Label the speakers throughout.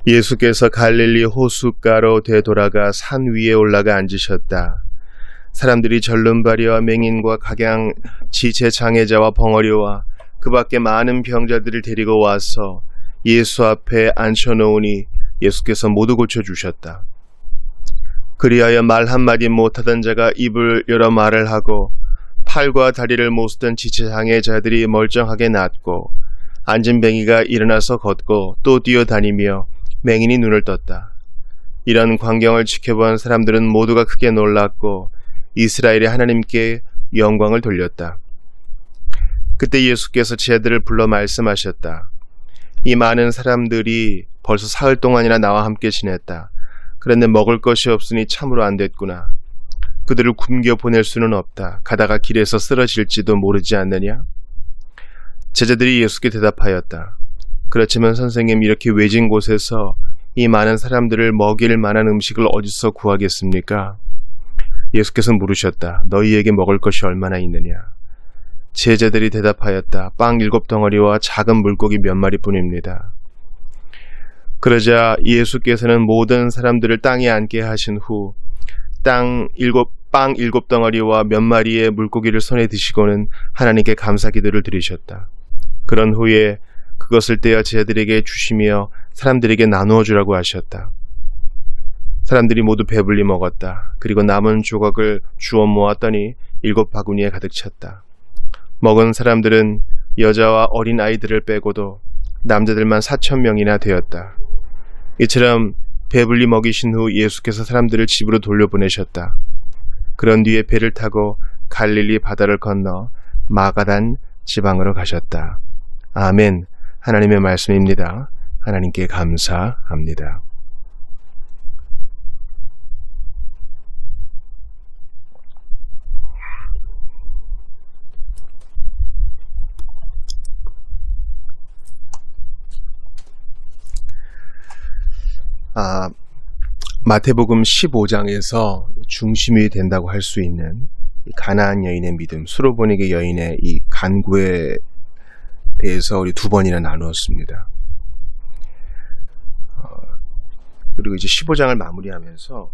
Speaker 1: 예수께서 갈릴리 호숫가로 되돌아가 산 위에 올라가 앉으셨다. 사람들이 절름발이와 맹인과 각양 지체 장애자와 벙어리와 그 밖에 많은 병자들을 데리고 와서 예수 앞에 앉혀놓으니 예수께서 모두 고쳐주셨다. 그리하여 말 한마디 못하던 자가 입을 열어 말을 하고 팔과 다리를 못 쓰던 지체 장애자들이 멀쩡하게 낫고 앉은 뱅이가 일어나서 걷고 또 뛰어다니며 맹인이 눈을 떴다. 이런 광경을 지켜본 사람들은 모두가 크게 놀랐고 이스라엘의 하나님께 영광을 돌렸다. 그때 예수께서 제자들을 불러 말씀하셨다. 이 많은 사람들이 벌써 사흘 동안이나 나와 함께 지냈다. 그런데 먹을 것이 없으니 참으로 안 됐구나. 그들을 굶겨 보낼 수는 없다. 가다가 길에서 쓰러질지도 모르지 않느냐? 제자들이 예수께 대답하였다. 그렇지만 선생님, 이렇게 외진 곳에서 이 많은 사람들을 먹일 만한 음식을 어디서 구하겠습니까? 예수께서 물으셨다. 너희에게 먹을 것이 얼마나 있느냐? 제자들이 대답하였다. 빵 7덩어리와 작은 물고기 몇 마리뿐입니다. 그러자 예수께서는 모든 사람들을 땅에 앉게 하신 후 빵 7덩어리와 몇 마리의 물고기를 손에 드시고는 하나님께 감사 기도를 드리셨다. 그런 후에 그것을 떼어 제자들에게 주시며 사람들에게 나누어 주라고 하셨다. 사람들이 모두 배불리 먹었다. 그리고 남은 조각을 주워 모았더니 7바구니에 가득 찼다. 먹은 사람들은 여자와 어린 아이들을 빼고도 남자들만 4,000명이나 되었다. 이처럼 배불리 먹이신 후 예수께서 사람들을 집으로 돌려보내셨다. 그런 뒤에 배를 타고 갈릴리 바다를 건너 마가단 지방으로 가셨다. 아멘. 하나님의 말씀입니다. 하나님께 감사합니다. 마태복음 15장에서 중심이 된다고 할 수 있는 가나안 여인의 믿음, 수로보니게 여인의 이 간구에 대해서 우리 두 번이나 나누었습니다. 그리고 이제 15장을 마무리하면서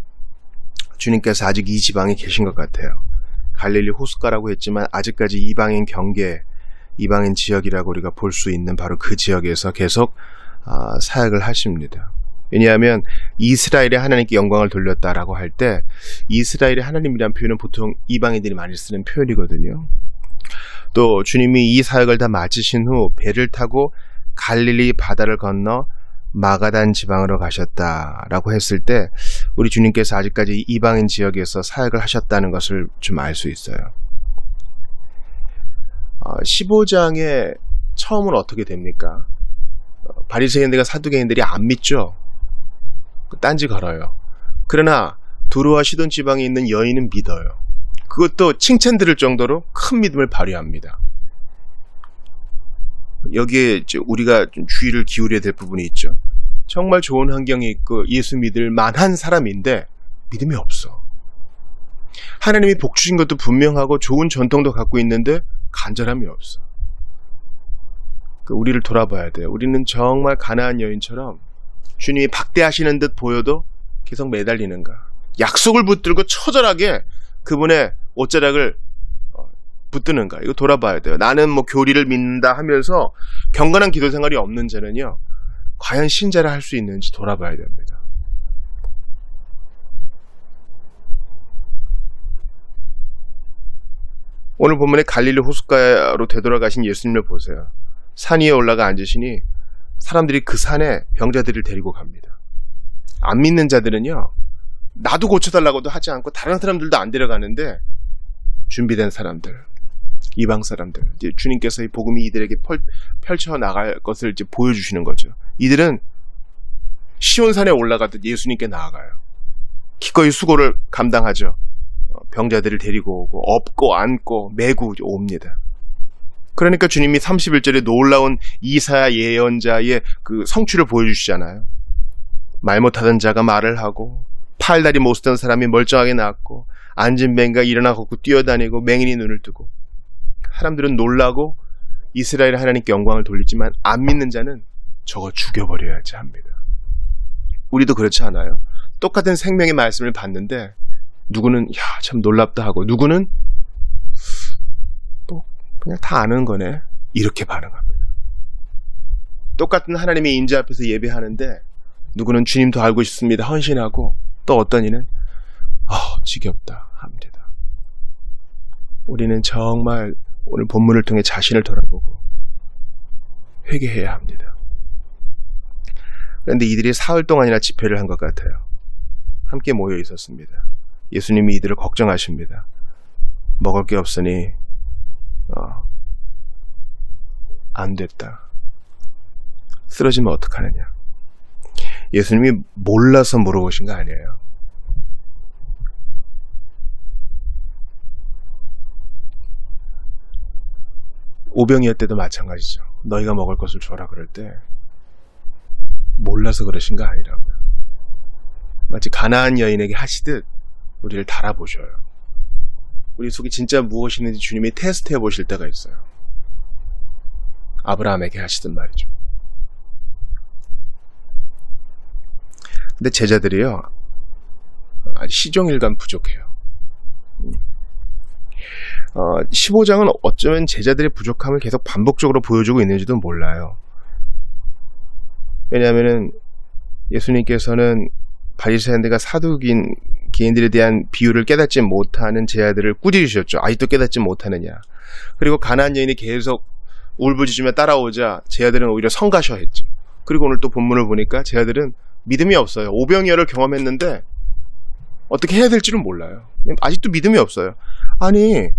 Speaker 1: 주님께서 아직 이 지방에 계신 것 같아요. 갈릴리 호숫가라고 했지만 아직까지 이방인 경계, 이방인 지역이라고 우리가 볼 수 있는 바로 그 지역에서 계속 사역을 하십니다. 왜냐하면 이스라엘의 하나님께 영광을 돌렸다라고 할 때 이스라엘의 하나님이라는 표현은 보통 이방인들이 많이 쓰는 표현이거든요. 또 주님이 이 사역을 다 마치신 후 배를 타고 갈릴리 바다를 건너 마가단 지방으로 가셨다라고 했을 때 우리 주님께서 아직까지 이방인 지역에서 사역을 하셨다는 것을 좀 알 수 있어요. 15장의 처음은 어떻게 됩니까? 바리새인들과 사두개인들이 안 믿죠. 딴지 걸어요. 그러나 두로와 시돈 지방에 있는 여인은 믿어요. 그것도 칭찬 들을 정도로 큰 믿음을 발휘합니다. 여기에 이제 우리가 좀 주의를 기울여야 될 부분이 있죠. 정말 좋은 환경에 있고 예수 믿을 만한 사람인데 믿음이 없어. 하나님이 복 주신 것도 분명하고 좋은 전통도 갖고 있는데 간절함이 없어. 우리를 돌아봐야 돼요. 우리는 정말 가나안 여인처럼 주님이 박대하시는 듯 보여도 계속 매달리는가. 약속을 붙들고 처절하게 그분의 옷자락을 붙드는가. 이거 돌아봐야 돼요. 나는 뭐 교리를 믿는다 하면서 경건한 기도 생활이 없는 자는요, 과연 신자를 할 수 있는지 돌아봐야 됩니다. 오늘 본문에 갈릴리 호숫가로 되돌아가신 예수님을 보세요. 산 위에 올라가 앉으시니 사람들이 그 산에 병자들을 데리고 갑니다. 안 믿는 자들은요, 나도 고쳐달라고도 하지 않고 다른 사람들도 안 데려가는데 준비된 사람들, 이방 사람들, 이제 주님께서 이 복음이 이들에게 펼쳐 나갈 것을 이제 보여주시는 거죠. 이들은 시온산에 올라가듯 예수님께 나아가요. 기꺼이 수고를 감당하죠. 병자들을 데리고 오고 업고 안고 메고 옵니다. 그러니까 주님이 31절에 놀라운 이사야 예언자의 그 성취를 보여주시잖아요. 말 못하던 자가 말을 하고 팔다리 못 쓰던 사람이 멀쩡하게 낫고 앉은 뱅이가 일어나 걷고 뛰어다니고 맹인이 눈을 뜨고. 사람들은 놀라고 이스라엘 하나님께 영광을 돌리지만 안 믿는 자는 저거 죽여버려야지 합니다. 우리도 그렇지 않아요? 똑같은 생명의 말씀을 받는데 누구는 야, 참 놀랍다 하고 누구는 또 그냥 다 아는 거네. 이렇게 반응합니다. 똑같은 하나님의 인자 앞에서 예배하는데 누구는 주님 더 알고 싶습니다. 헌신하고 또 어떤 이는 지겹다 합니다. 우리는 정말 오늘 본문을 통해 자신을 돌아보고 회개해야 합니다. 그런데 이들이 사흘 동안이나 집회를 한 것 같아요. 함께 모여 있었습니다. 예수님이 이들을 걱정하십니다. 먹을 게 없으니 안 됐다. 쓰러지면 어떡하느냐. 예수님이 몰라서 물어보신 거 아니에요. 오병이어 때도 마찬가지죠. 너희가 먹을 것을 줘라 그럴 때 몰라서 그러신 거 아니라고요. 마치 가나안 여인에게 하시듯 우리를 달아보셔요. 우리 속에 진짜 무엇이 있는지 주님이 테스트해 보실 때가 있어요. 아브라함에게 하시던 말이죠. 근데 제자들이요, 시종일관 부족해요. 15장은 어쩌면 제자들의 부족함을 계속 반복적으로 보여주고 있는지도 몰라요. 왜냐하면 예수님께서는 바리새인들과 사두개인들에 대한 비유를 깨닫지 못하는 제자들을 꾸짖으셨죠. 아직도 깨닫지 못하느냐. 그리고 가나안 여인이 계속 울부짖으며 따라오자 제자들은 오히려 성가셔했죠. 그리고 오늘 또 본문을 보니까 제자들은 믿음이 없어요. 오병이어를 경험했는데 어떻게 해야 될지를 몰라요. 아직도 믿음이 없어요. 아니,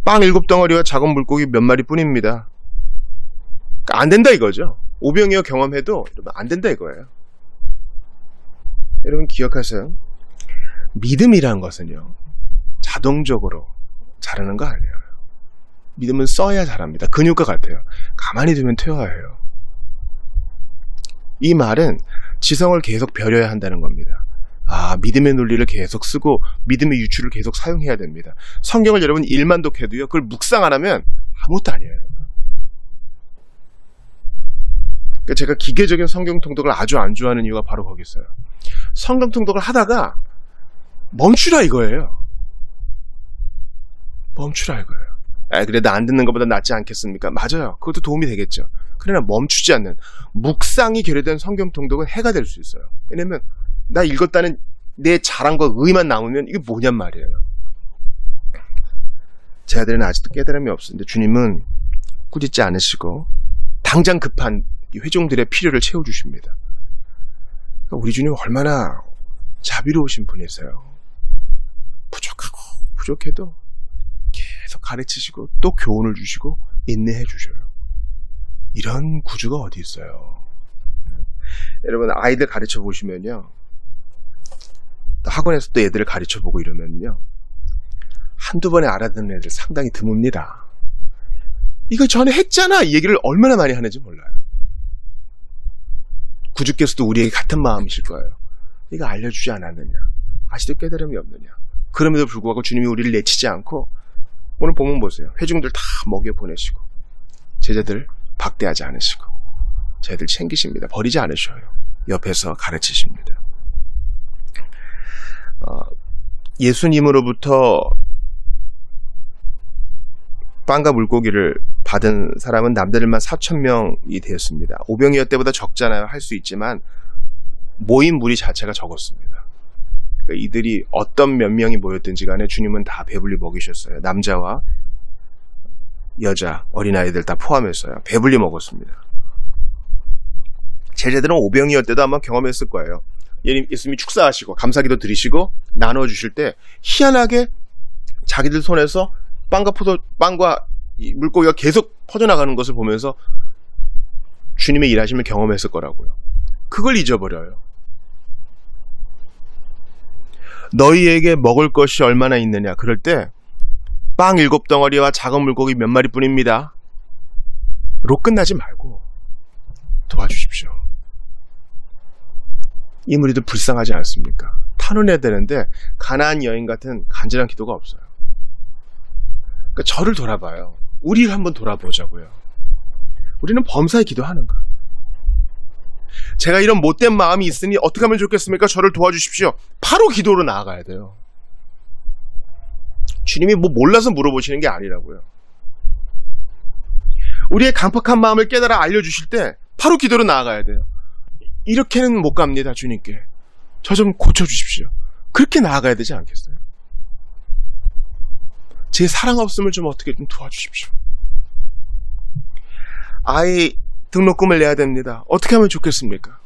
Speaker 1: 빵 7덩어리와 작은 물고기 몇 마리 뿐입니다. 그러니까 안 된다 이거죠. 오병이어 경험해도 안 된다 이거예요. 여러분 기억하세요. 믿음이라는 것은요, 자동적으로 자라는 거 아니에요. 믿음은 써야 자랍니다. 근육과 같아요. 가만히 두면 퇴화해요. 이 말은 지성을 계속 벼려야 한다는 겁니다. 믿음의 논리를 계속 쓰고 믿음의 유추를 계속 사용해야 됩니다. 성경을 여러분 일만독해도요, 그걸 묵상 안 하면 아무것도 아니에요. 그러니까 제가 기계적인 성경 통독을 아주 안 좋아하는 이유가 바로 거기 있어요. 성경 통독을 하다가 멈추라 이거예요. 멈추라 이거예요. 그래도 안 듣는 것보다 낫지 않겠습니까? 맞아요. 그것도 도움이 되겠죠. 그러나 멈추지 않는 묵상이 결여된 성경 통독은 해가 될 수 있어요. 왜냐면 나 읽었다는 내 자랑과 의만 남으면 이게 뭐냔 말이에요. 제 아들은 아직도 깨달음이 없었는데 주님은 꾸짖지 않으시고 당장 급한 회중들의 필요를 채워주십니다. 우리 주님은 얼마나 자비로우신 분이세요. 부족해도 계속 가르치시고 또 교훈을 주시고 인내해 주셔요. 이런 구주가 어디 있어요. 여러분 아이들 가르쳐 보시면요, 학원에서 또 애들을 가르쳐 보고 이러면요, 한두 번에 알아듣는 애들 상당히 드뭅니다. 이거 전에 했잖아 이 얘기를 얼마나 많이 하는지 몰라요. 구주께서도 우리에게 같은 마음이실 거예요. 이거 알려주지 않았느냐, 아직도 깨달음이 없느냐. 그럼에도 불구하고 주님이 우리를 내치지 않고 오늘 본문 보세요. 회중들 다 먹여 보내시고 제자들 박대하지 않으시고 제자들 챙기십니다. 버리지 않으셔요. 옆에서 가르치십니다. 예수님으로부터 빵과 물고기를 받은 사람은 남자들만 4,000명이 되었습니다. 오병이어 때보다 적잖아요. 할 수 있지만 모인 무리 자체가 적었습니다. 그러니까 이들이 어떤 몇 명이 모였든지 간에 주님은 다 배불리 먹이셨어요. 남자와 여자, 어린아이들 다 포함했어요. 배불리 먹었습니다. 제자들은 오병이어 때도 아마 경험했을 거예요. 예수님이 축사하시고 감사기도 드리시고 나눠주실 때 희한하게 자기들 손에서 빵과 물고기가 계속 퍼져나가는 것을 보면서 주님의 일하심을 경험했을 거라고요. 그걸 잊어버려요. 너희에게 먹을 것이 얼마나 있느냐. 그럴 때 빵 7덩어리와 작은 물고기 몇 마리 뿐입니다. 로 끝나지 말고 도와주십시오. 이 무리도 불쌍하지 않습니까? 탄원해야 되는데 가나안 여인 같은 간절한 기도가 없어요. 그러니까 저를 돌아봐요. 우리를 한번 돌아보자고요. 우리는 범사에 기도하는가? 제가 이런 못된 마음이 있으니 어떻게 하면 좋겠습니까? 저를 도와주십시오. 바로 기도로 나아가야 돼요. 주님이 뭐 몰라서 물어보시는 게 아니라고요. 우리의 강팍한 마음을 깨달아 알려주실 때 바로 기도로 나아가야 돼요. 이렇게는 못 갑니다. 주님께 저 좀 고쳐주십시오. 그렇게 나아가야 되지 않겠어요? 제 사랑 없음을 좀 어떻게 좀 도와주십시오. 아이 등록금을 내야 됩니다. 어떻게 하면 좋겠습니까?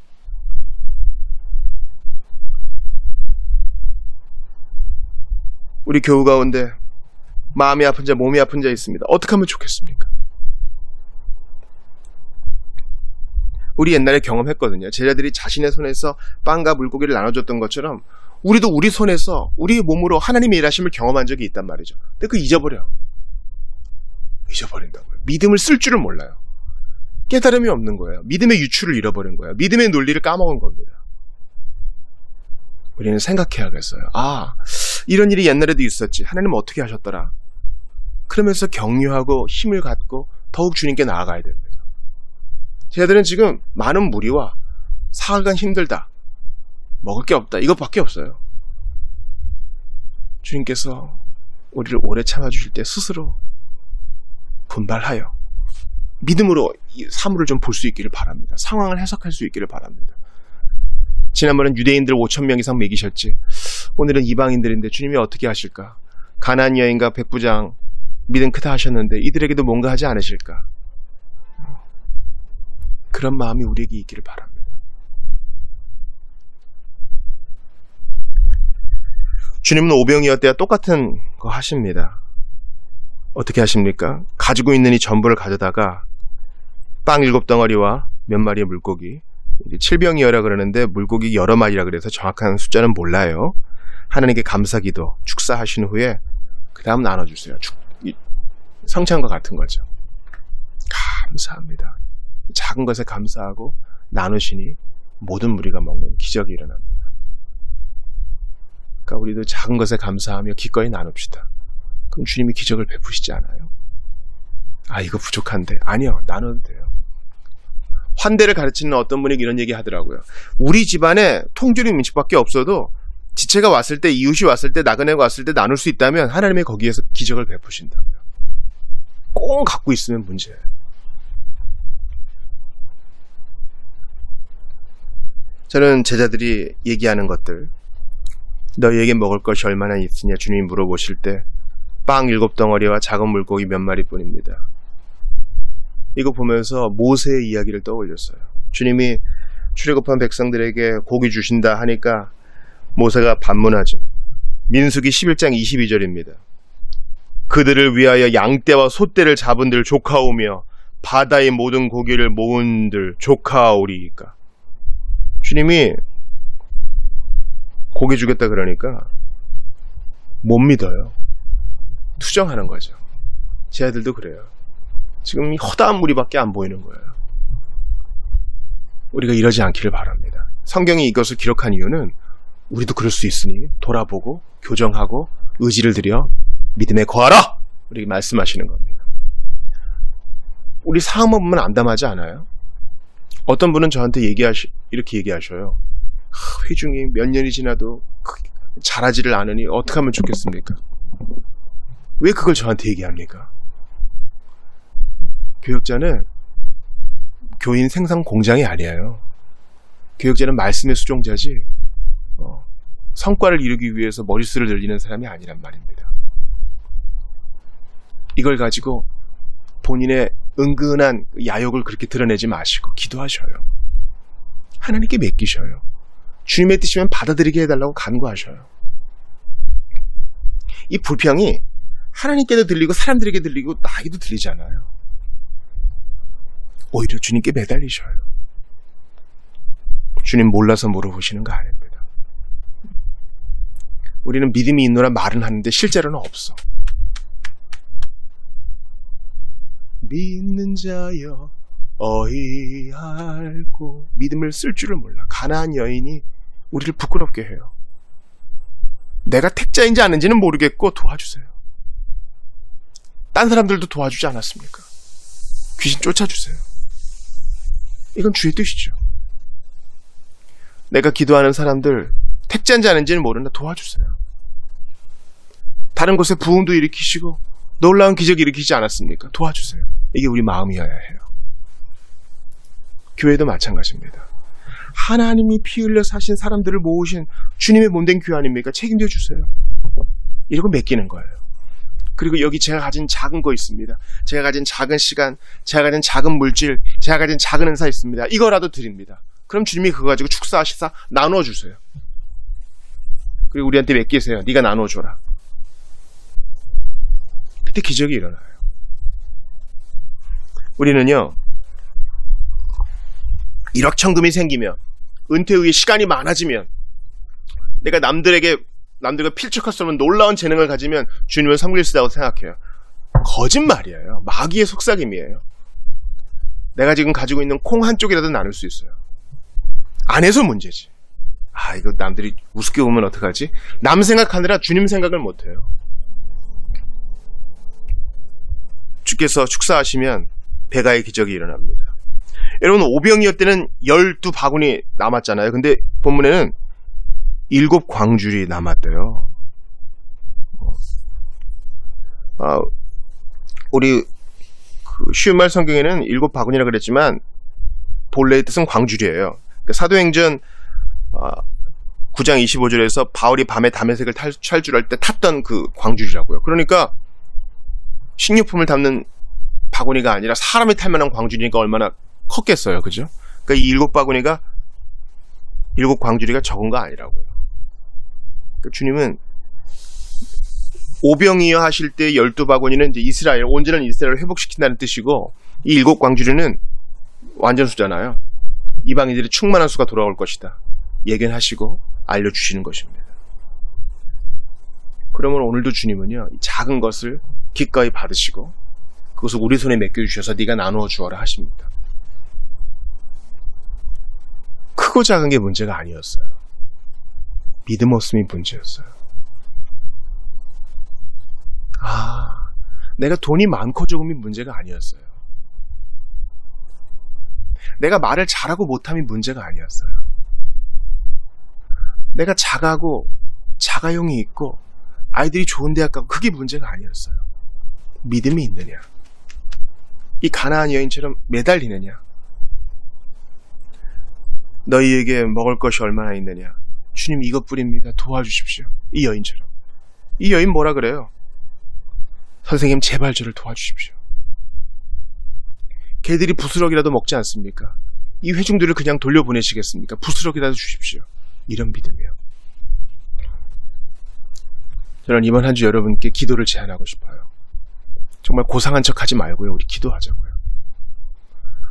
Speaker 1: 우리 교우 가운데 마음이 아픈 자, 몸이 아픈 자 있습니다. 어떻게 하면 좋겠습니까? 우리 옛날에 경험했거든요. 제자들이 자신의 손에서 빵과 물고기를 나눠줬던 것처럼 우리도 우리 손에서 우리 몸으로 하나님의 일하심을 경험한 적이 있단 말이죠. 근데 그거 잊어버린다고요. 믿음을 쓸 줄을 몰라요. 깨달음이 없는 거예요. 믿음의 유추를 잃어버린 거예요. 믿음의 논리를 까먹은 겁니다. 우리는 생각해야겠어요. 아, 이런 일이 옛날에도 있었지. 하나님은 어떻게 하셨더라? 그러면서 격려하고 힘을 갖고 더욱 주님께 나아가야 됩니다. 제자들은 지금 많은 무리와 사흘간 힘들다. 먹을 게 없다. 이것밖에 없어요. 주님께서 우리를 오래 참아주실 때 스스로 분발하여 믿음으로 이 사물을 좀 볼 수 있기를 바랍니다. 상황을 해석할 수 있기를 바랍니다. 지난번엔 유대인들 5,000명 이상 먹이셨지. 오늘은 이방인들인데 주님이 어떻게 하실까? 가나안 여인과 백부장 믿음 크다 하셨는데 이들에게도 뭔가 하지 않으실까? 그런 마음이 우리에게 있기를 바랍니다. 주님은 오병이어때와 똑같은 거 하십니다. 어떻게 하십니까? 가지고 있는 이 전부를 가져다가 빵 7덩어리와 몇 마리의 물고기, 7병이어라 그러는데 물고기 여러 마리라 그래서 정확한 숫자는 몰라요. 하나님께 감사기도 축사하신 후에 그 다음 나눠주세요. 성찬과 같은 거죠. 감사합니다. 작은 것에 감사하고 나누시니 모든 무리가 먹는 기적이 일어납니다. 그러니까 우리도 작은 것에 감사하며 기꺼이 나눕시다. 그럼 주님이 기적을 베푸시지 않아요? 아, 이거 부족한데. 아니요, 나눠도 돼요. 환대를 가르치는 어떤 분이 이런 얘기 하더라고요. 우리 집안에 통조림 음식밖에 없어도 지체가 왔을 때, 이웃이 왔을 때, 나그네가 왔을 때 나눌 수 있다면 하나님이 거기에서 기적을 베푸신다고요. 꼭 갖고 있으면 문제예요. 저는 제자들이 얘기하는 것들, 너희에게 먹을 것이 얼마나 있으냐 주님이 물어보실 때 빵 7덩어리와 작은 물고기 몇 마리뿐입니다. 이거 보면서 모세의 이야기를 떠올렸어요. 주님이 출애굽한 백성들에게 고기 주신다 하니까 모세가 반문하죠. 민수기 11장 22절입니다. 그들을 위하여 양떼와 소떼를 잡은들 조카오며 바다의 모든 고기를 모은들 조카오리이까. 주님이 고기 주겠다 그러니까 못 믿어요. 투정하는 거죠. 제 아들도 그래요. 지금 허다한 무리밖에 안 보이는 거예요. 우리가 이러지 않기를 바랍니다. 성경이 이것을 기록한 이유는 우리도 그럴 수 있으니 돌아보고 교정하고 의지를 들여 믿음에 거하라! 우리 말씀하시는 겁니다. 우리 상황만 보면 암담하지 않아요? 어떤 분은 저한테 이렇게 얘기하셔요. 회중이 몇 년이 지나도 잘하지를 않으니 어떻게 하면 좋겠습니까? 왜 그걸 저한테 얘기합니까? 교역자는 교인 생산 공장이 아니에요. 교역자는 말씀의 수종자지 성과를 이루기 위해서 머릿수를 늘리는 사람이 아니란 말입니다. 이걸 가지고 본인의 은근한 야욕을 그렇게 드러내지 마시고 기도하셔요. 하나님께 맡기셔요. 주님의 뜻이면 받아들이게 해달라고 간구하셔요. 이 불평이 하나님께도 들리고 사람들에게 들리고 나에게도 들리잖아요. 오히려 주님께 매달리셔요. 주님 몰라서 물어보시는 거 아닙니다. 우리는 믿음이 있노라 말은 하는데 실제로는 없어. 믿는 자여 어이할고 믿음을 쓸 줄을 몰라. 가나안 여인이 우리를 부끄럽게 해요. 내가 택자인지 아닌지는 모르겠고 도와주세요. 딴 사람들도 도와주지 않았습니까? 귀신 쫓아주세요. 이건 주의 뜻이죠. 내가 기도하는 사람들 택자인지 아닌지는 모르나 도와주세요. 다른 곳에 부흥도 일으키시고 놀라운 기적 일으키지 않았습니까? 도와주세요. 이게 우리 마음이어야 해요. 교회도 마찬가지입니다. 하나님이 피 흘려 사신 사람들을 모으신 주님의 몸된 교회 아닙니까? 책임져 주세요. 이러고 맡기는 거예요. 그리고 여기 제가 가진 작은 거 있습니다. 제가 가진 작은 시간, 제가 가진 작은 물질, 제가 가진 작은 은사 있습니다. 이거라도 드립니다. 그럼 주님이 그거 가지고 축사하시사 나눠주세요. 그리고 우리한테 맡기세요. 네가 나눠줘라. 그때 기적이 일어나요. 우리는요, 일확천금이 생기면, 은퇴 후에 시간이 많아지면, 내가 남들과 필적할 수 없는 놀라운 재능을 가지면 주님을 섬길 수 있다고 생각해요. 거짓말이에요. 마귀의 속삭임이에요. 내가 지금 가지고 있는 콩 한 쪽이라도 나눌 수 있어요. 안 해서 문제지. 이거 남들이 우습게 보면 어떡하지? 남 생각하느라 주님 생각을 못해요. 주께서 축사하시면 배가의 기적이 일어납니다. 여러분, 오병이어 때는 12바구니 남았잖아요. 근데 본문에는 7광줄이 남았대요. 우리 쉬운 말 성경에는 7바구니라 그랬지만 본래의 뜻은 광줄이에요. 사도행전 9장 25절에서 바울이 밤에 다메섹을 탈출할 때 탔던 그 광줄이라고요. 그러니까 식료품을 담는 바구니가 아니라 사람이 탈 만한 광줄이니까 얼마나 컸겠어요. 그죠? 그러니까 이 7바구니가 7광줄이가 적은 거 아니라고요. 그러니까 주님은 오병이어 하실 때 12바구니는 이제 이스라엘, 온전한 이스라엘을 회복시킨다는 뜻이고, 이 7광줄이는 완전수잖아요. 이방인들이 충만한 수가 돌아올 것이다. 예견하시고 알려주시는 것입니다. 그러면 오늘도 주님은요, 이 작은 것을 기꺼이 받으시고 그것을 우리 손에 맡겨주셔서 네가 나누어 주어라 하십니다. 크고 작은 게 문제가 아니었어요. 믿음 없음이 문제였어요. 내가 돈이 많고 적음이 문제가 아니었어요. 내가 말을 잘하고 못함이 문제가 아니었어요. 내가 자가고 자가용이 있고 아이들이 좋은 대학 가고 그게 문제가 아니었어요. 믿음이 있느냐, 이 가나안 여인처럼 매달리느냐, 너희에게 먹을 것이 얼마나 있느냐, 주님 이것뿐입니다, 도와주십시오. 이 여인처럼. 이 여인 뭐라 그래요? 선생님 제발 저를 도와주십시오. 개들이 부스럭이라도 먹지 않습니까? 이 회중들을 그냥 돌려보내시겠습니까? 부스럭이라도 주십시오. 이런 믿음이요. 저는 이번 한 주 여러분께 기도를 제안하고 싶어요. 정말 고상한 척 하지 말고요. 우리 기도하자고요.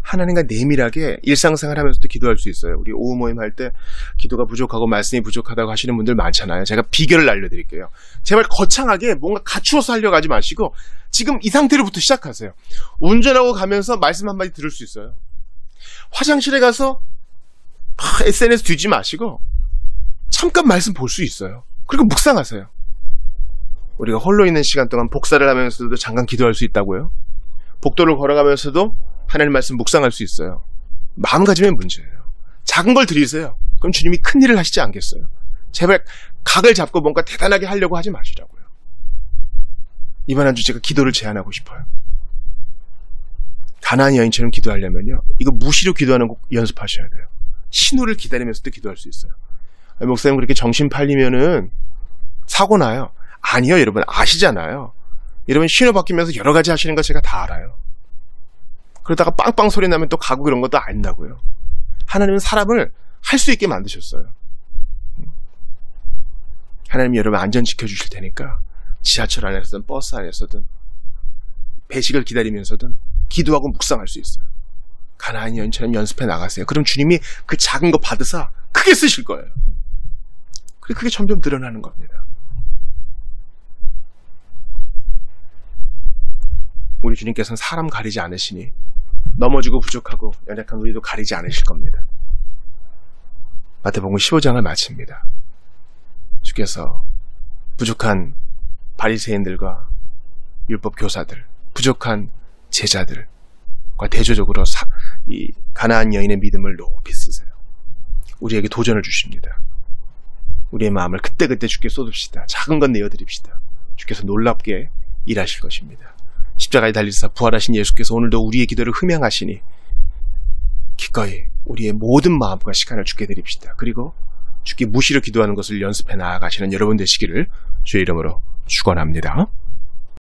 Speaker 1: 하나님과 내밀하게 일상생활 하면서도 기도할 수 있어요. 우리 오후 모임 할 때 기도가 부족하고 말씀이 부족하다고 하시는 분들 많잖아요. 제가 비결을 알려드릴게요. 제발 거창하게 뭔가 갖추어서 하려고 하지 마시고 지금 이 상태로부터 시작하세요. 운전하고 가면서 말씀 한마디 들을 수 있어요. 화장실에 가서 SNS 뒤지 마시고 잠깐 말씀 볼 수 있어요. 그리고 묵상하세요. 우리가 홀로 있는 시간 동안 복사를 하면서도 잠깐 기도할 수 있다고요? 복도를 걸어가면서도 하나님 말씀 묵상할 수 있어요. 마음가짐의 문제예요. 작은 걸 드리세요. 그럼 주님이 큰 일을 하시지 않겠어요? 제발 각을 잡고 뭔가 대단하게 하려고 하지 마시라고요. 이번 한 주 제가 기도를 제안하고 싶어요. 가나안 여인처럼 기도하려면요, 이거 무시로 기도하는 거 연습하셔야 돼요. 신호를 기다리면서도 기도할 수 있어요. 목사님 그렇게 정신 팔리면은 사고 나요. 아니요, 여러분 아시잖아요. 여러분 신호 바뀌면서 여러 가지 하시는 거 제가 다 알아요. 그러다가 빵빵 소리 나면 또 가고 그런 것도 안다고요. 하나님은 사람을 할 수 있게 만드셨어요. 하나님이 여러분 안전 지켜주실 테니까 지하철 안에서든 버스 안에서든 배식을 기다리면서든 기도하고 묵상할 수 있어요. 가나안 여인처럼 연습해 나가세요. 그럼 주님이 그 작은 거 받으사 크게 쓰실 거예요. 그리고 그게 점점 늘어나는 겁니다. 우리 주님께서는 사람 가리지 않으시니 넘어지고 부족하고 연약한 우리도 가리지 않으실 겁니다. 마태복음 15장을 마칩니다. 주께서 부족한 바리새인들과 율법 교사들, 부족한 제자들과 대조적으로 이 가나안 여인의 믿음을 높이 쓰세요. 우리에게 도전을 주십니다. 우리의 마음을 그때그때 주께 쏟읍시다. 작은 건 내어드립시다. 주께서 놀랍게 일하실 것입니다. 십자가에 달리사 부활하신 예수께서 오늘도 우리의 기도를 흠양하시니 기꺼이 우리의 모든 마음과 시간을 주께 드립시다. 그리고 주께 무시로 기도하는 것을 연습해 나아가시는 여러분 되시기를 주의 이름으로 축원합니다.